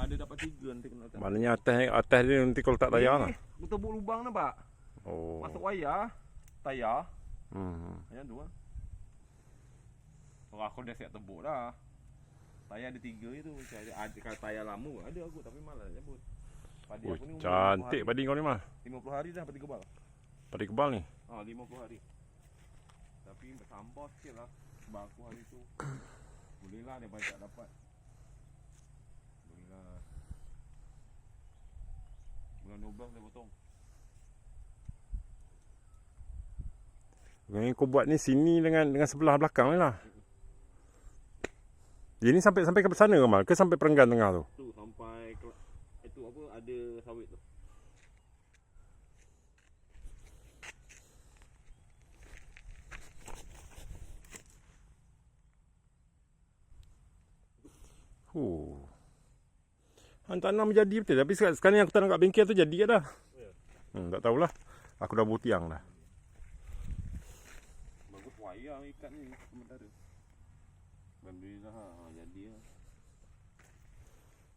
ada dapat 3 nanti kena letak. Maknanya atas dia nanti kalau tak tayar lah. Betul buat lubang nampak. Oh. Masuk wayar, tayar. Macam tu lah. Kalau aku dah siap tebuk dah. Tayar ada 3 je tu. Kalau tayar lama ada aku tapi malas nak cabut. Padi aku ni cantik padi kau ni mah. 50 hari dah padi kebal. Padi kebal ni. 50 hari. Tapi bertambah sikit lah. Sebab aku hari tu boleh lah dia banyak dapat. Boleh lah. Bulan 12 dia potong. Yang kau buat ni sini dengan sebelah belakang ni lah. Dia ni sampai ke sana ke Mal? Ke sampai perenggan tengah tu? Tu sampai ke itu apa ada sawit tu. Han tanam jadi betul. Tapi sekarang yang aku tanam kat bengkel tu jadi ke dah? Tak tahulah. Aku dah buat tiang dah. Bagus wayar ikat ni sementara. Alhamdulillah jadi lah.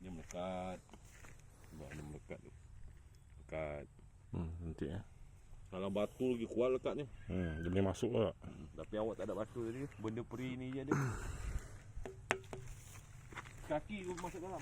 Dia melekat. Sebab dia melekat tu. Lekat. Nanti ya. Kalau batu lagi kuat lekatnya. Dia boleh masuk tak? Tapi awak tak ada batu tadi. Benda peri ni je ada. Kaki aku masuk dalam.